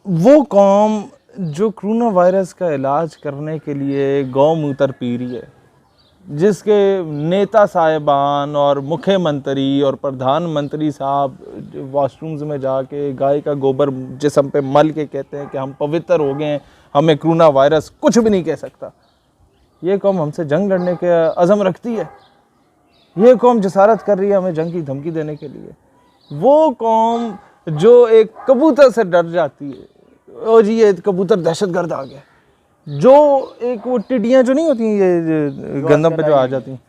वो कौम जो कोरोना वायरस का इलाज करने के लिए गौमूत्र पी रही है, जिसके नेता साहिबान और मुख्यमंत्री और प्रधानमंत्री साहब वॉशरूम्स में जाके गाय का गोबर जिस्म पे मल के कहते हैं कि हम पवित्र हो गए हैं, हमें कोरोना वायरस कुछ भी नहीं कह सकता। ये कौम हमसे जंग लड़ने के अज़म रखती है। ये कौम जसारत कर रही है हमें जंग की धमकी देने के लिए। वो कौम जो एक कबूतर से डर जाती है, ओ जी ये कबूतर दहशतगर्द आ गया, जो एक वो टिड्डियाँ जो नहीं होती हैं ये गंदम पे जो आ जाती हैं,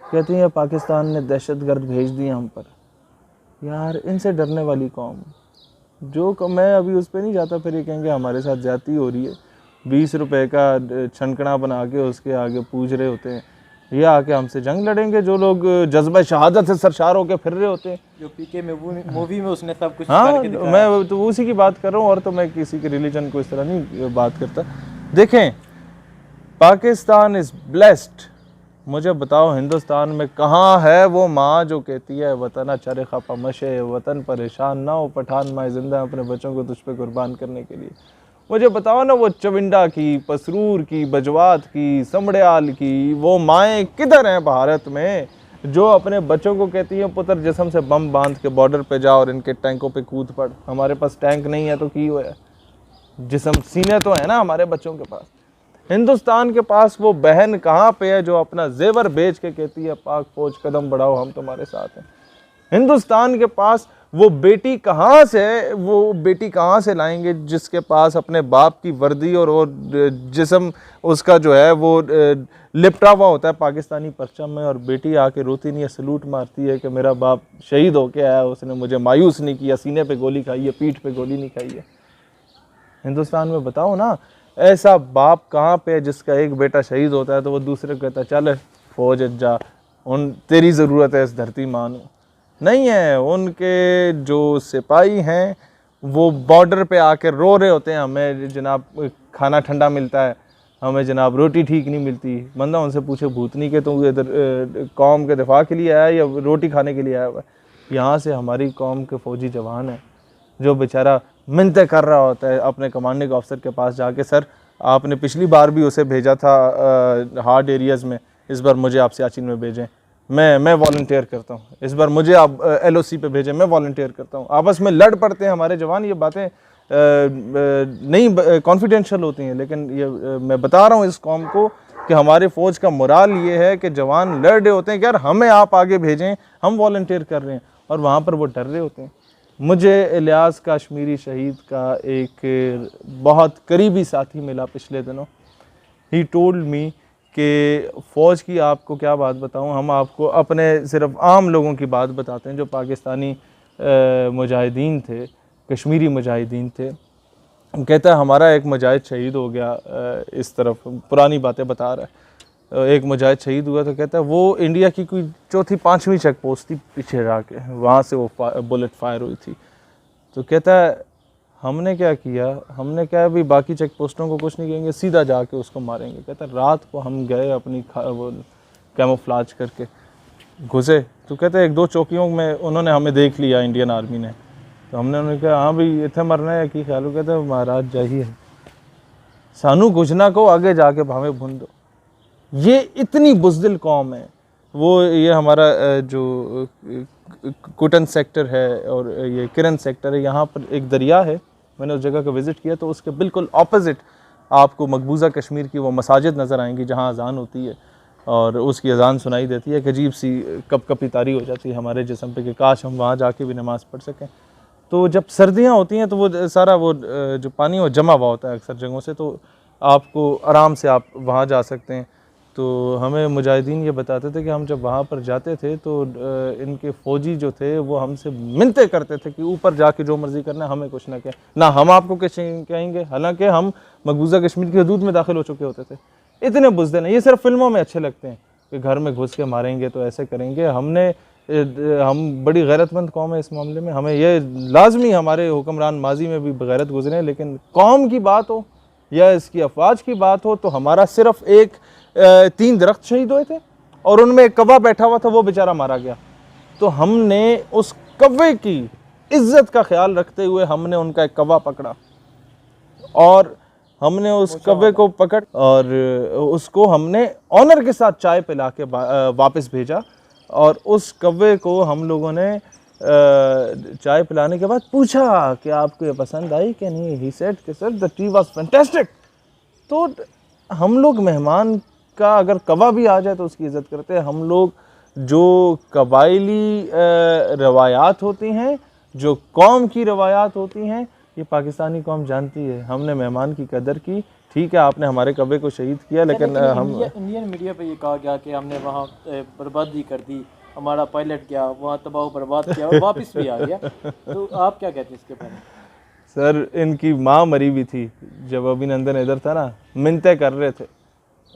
कहती हैं पाकिस्तान ने दहशतगर्द भेज दिए हम पर। यार इनसे डरने वाली कौम जो मैं अभी उस पर नहीं जाता, फिर ये कहेंगे हमारे साथ ज़्यादती हो रही है। 20 रुपए का छनकना बना के उसके आगे पूछ रहे होते हैं, ये आके हमसे जंग लड़ेंगे जो लोग जज्बा शहादत से सरशार होकर फिर रहे होते हैं। जो पीके में मूवी में उसने सब कुछ हाँ, करके दिखाया। मैं तो उसी की बात कर रहा हूँ, और तो मैं किसी के रिलीजन को इस तरह नहीं बात करता। देखें, पाकिस्तान इज़ ब्लेस्ड। मुझे बताओ हिंदुस्तान में कहाँ है वो माँ जो कहती है वतन चर खपा मशे, वतन परेशान ना हो, पठान माए जिंदा अपने बच्चों को तुझ पे कुर्बान करने के लिए। मुझे बताओ ना, वो चविंडा की, पसरूर की, बजवात की, समड़ियाल की वो माएँ किधर हैं भारत में, जो अपने बच्चों को कहती हैं पुत्र जिस्म से बम बांध के बॉर्डर पे जाओ और इनके टैंकों पे कूद पड़। हमारे पास टैंक नहीं है तो की हुआ है, जिस्म सीने तो है ना हमारे बच्चों के पास। हिंदुस्तान के पास वो बहन कहाँ पे है जो अपना जेवर बेच के कहती है पाक फौज कदम बढ़ाओ हम तुम्हारे साथ हैं। हिंदुस्तान के पास वो बेटी कहाँ से लाएंगे जिसके पास अपने बाप की वर्दी और वो जिस्म उसका जो है वो लिपटा हुआ होता है पाकिस्तानी परचम में, और बेटी आके रोती नहीं है, सलूट मारती है कि मेरा बाप शहीद होके आया, उसने मुझे मायूस नहीं किया, सीने पे गोली खाई है, पीठ पे गोली नहीं खाई है। हिंदुस्तान में बताओ ना, ऐसा बाप कहाँ पे है जिसका एक बेटा शहीद होता है तो वो दूसरे को कहता है चल फौज जा, उन तेरी ज़रूरत है इस धरती मानो। नहीं है, उनके जो सिपाही हैं वो बॉर्डर पे आकर रो रहे होते हैं, हमें जनाब खाना ठंडा मिलता है, हमें जनाब रोटी ठीक नहीं मिलती। बंदा उनसे पूछे भूतनी के तुम इधर कौम के दिफा के लिए आया या रोटी खाने के लिए आया हुआ है। यहाँ से हमारी कौम के फ़ौजी जवान है जो बेचारा मिन्नतें कर रहा होता है अपने कमांडिंग ऑफिसर के पास जाके, सर आपने पिछली बार भी उसे भेजा था हार्ड एरियाज़ में, इस बार मुझे आप सियाचिन में भेजें, मैं वॉलंटियर करता हूँ, इस बार मुझे आप LOC पे भेजें, मैं वॉलंटियर करता हूँ। आपस में लड़ पड़ते हैं हमारे जवान। ये बातें नहीं कॉन्फिडेंशियल होती हैं, लेकिन ये मैं बता रहा हूँ इस कौम को कि हमारे फ़ौज का मोराल ये है कि जवान लड़ रहे होते हैं कि यार हमें आप आगे भेजें, हम वॉलंटियर कर रहे हैं, और वहाँ पर वो डर रहे होते हैं। मुझे इलियास कश्मीरी शहीद का एक बहुत करीबी साथी मिला पिछले दिनों। ही टोल्ड मी कि फ़ौज की आपको क्या बात बताऊं, हम आपको अपने सिर्फ आम लोगों की बात बताते हैं जो पाकिस्तानी मुजाहिदीन थे, कश्मीरी मुजाहिदीन थे। कहता है हमारा एक मुजाहिद शहीद हो गया, इस तरफ पुरानी बातें बता रहा है, एक मुजाहिद शहीद हुआ तो कहता है वो इंडिया की कोई 4-5वीं चेक पोस्ट थी पीछे जाके, वहाँ से वो बुलेट फायर हुई थी। तो कहता है हमने क्या किया, हमने क्या अभी बाकी चेक पोस्टों को कुछ नहीं कहेंगे, सीधा जाके उसको मारेंगे। कहता है रात को हम गए अपनी वो कैमोफ्लाज करके घुसे, तो कहते हैं 1-2 चौकियों में उन्होंने हमें देख लिया इंडियन आर्मी ने, तो हमने उन्हें कहा हाँ भाई इतने मरना है कि ख्याल। कहते हैं महाराज जाइए सानू गुजना को आगे जाके भावे भून दो। ये इतनी बुज़दिल कौम है। वो ये हमारा जो कुटन सेक्टर है और ये किरन सेक्टर है, यहाँ पर एक दरिया है, मैंने उस जगह का विज़िट किया, तो उसके बिल्कुल ऑपोजिट आपको मकबूजा कश्मीर की वो मसाजिद नज़र आएंगी जहाँ अज़ान होती है और उसकी अज़ान सुनाई देती है। एक अजीब सी कपकपी तारी हो जाती है हमारे जिस्म पे कि काश हम वहाँ जाके भी नमाज़ पढ़ सकें। तो जब सर्दियाँ होती हैं तो वो सारा वो जो पानी वो जमा हुआ होता है अक्सर जगहों से, तो आपको आराम से आप वहाँ जा सकते हैं। तो हमें मुजाहिदीन ये बताते थे कि हम जब वहाँ पर जाते थे तो इनके फ़ौजी जो थे वो हमसे मिन्नतें करते थे कि ऊपर जाके जो मर्ज़ी करना है, हमें कुछ ना कहें, ना हम आपको कुछ कहेंगे, हालांकि हम मकबूजा कश्मीर की हदूद में दाखिल हो चुके होते थे। इतने बुज़दिल हैं। ये सिर्फ फिल्मों में अच्छे लगते हैं कि घर में घुस के मारेंगे तो ऐसे करेंगे। हम बड़ी गैरतमंद कौम है इस मामले में। हमें ये लाजमी हमारे हुक्मरान माजी में भी बगैरत गुजरे, लेकिन कौम की बात हो या इसकी अफवाज की बात हो तो हमारा सिर्फ 3 दरख्त शहीद हुए थे और उनमें एक कौवा बैठा हुआ था, वो बेचारा मारा गया। तो हमने उस कौवे की इज्जत का ख्याल रखते हुए हमने उनका एक कौवा पकड़ा और हमने उस कौवे को पकड़ और उसको हमने ऑनर के साथ चाय पिला के वापस भेजा। और उस कौवे को हम लोगों ने चाय पिलाने के बाद पूछा कि आपको ये पसंद आई कि नहीं। ही सेड कि sir the tea was fantastic. तो हम लोग मेहमान का अगर कौवा भी आ जाए तो उसकी इज़्ज़त करते हैं। हम लोग जो कबायली रवायात होती हैं, जो कौम की रवायात होती हैं, ये पाकिस्तानी कौम जानती है। हमने मेहमान की कदर की। ठीक है, आपने हमारे कब्बे को शहीद किया, लेकिन हम इंडियन मीडिया पे ये कहा गया कि हमने वहाँ बर्बादी कर दी, हमारा पायलट गया वहाँ तबाह बर्बाद किया और वापस भी आ गया। तो आप क्या कहते हैं इसके बारे में? सर, इनकी माँ मरी भी थी जब अभिनंदन इधर था ना, मिन्नतें कर रहे थे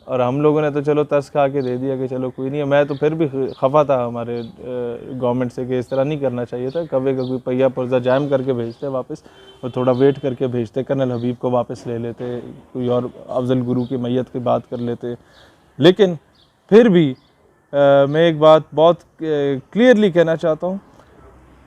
और हम लोगों ने तो चलो तरस खा के दे दिया कि चलो कोई नहीं है। मैं तो फिर भी खफा था हमारे गवर्नमेंट से कि इस तरह नहीं करना चाहिए था। कभी कभी पहिया पुर्जा जाम करके भेजते वापस और थोड़ा वेट करके भेजते, कर्नल हबीब को वापस ले लेते, कोई और अफजल गुरु की मैयत की बात कर लेते। लेकिन फिर भी मैं एक बात बहुत क्लियरली कहना चाहता हूँ,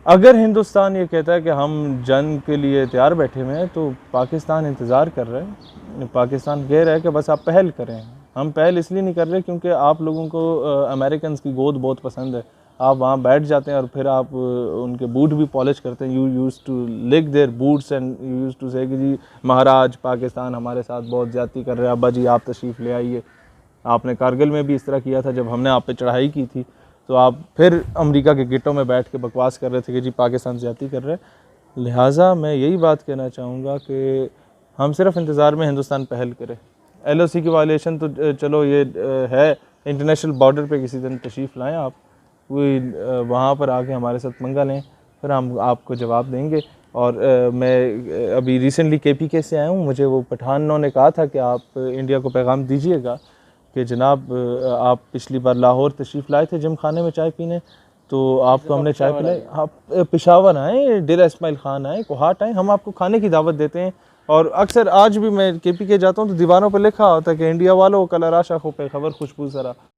अगर हिंदुस्तान ये कहता है कि हम जंग के लिए तैयार बैठे हुए हैं तो पाकिस्तान इंतज़ार कर रहा है। पाकिस्तान कह रहा है कि बस आप पहल करें। हम पहल इसलिए नहीं कर रहे क्योंकि आप लोगों को अमेरिकन की गोद बहुत पसंद है। आप वहाँ बैठ जाते हैं और फिर आप उनके बूट भी पॉलिश करते हैं। You used to lick their boots and you used to say कि जी महाराज पाकिस्तान हमारे साथ बहुत ज़्यादती कर रहे हैं, अब्बा जी आप तशरीफ़ ले आइए। आपने कारगिल में भी इस तरह किया था जब हमने आप पे चढ़ाई की थी, तो आप फिर अमेरिका के गेटों में बैठ के बकवास कर रहे थे कि जी पाकिस्तान ज़्यादती कर रहे हैं। लिहाजा मैं यही बात कहना चाहूँगा कि हम सिर्फ इंतज़ार में हिंदुस्तान पहल करे। LOC की वायलेशन तो चलो ये है, इंटरनेशनल बॉर्डर पे किसी दिन तशरीफ़ लाएं आप, कोई वहाँ पर आके हमारे साथ पंगा लें, फिर हम आपको जवाब देंगे। और मैं अभी रिसेंटली KPK से आया हूँ, मुझे वो पठानों ने कहा था कि आप इंडिया को पैगाम दीजिएगा कि जनाब आप पिछली बार लाहौर तशरीफ़ लाए थे जिम खाने में चाय पीने, तो आपको हमने चाय पिलाई। आप पेशावर आएँ, डेरा इस्माइल खान आएँ, कोहाट आएँ, हम आपको खाने की दावत देते हैं। और अक्सर आज भी मैं KPK जाता हूँ तो दीवारों पर लिखा होता है कि इंडिया वालों कल राशा खो पे खबर खुशबू सरा।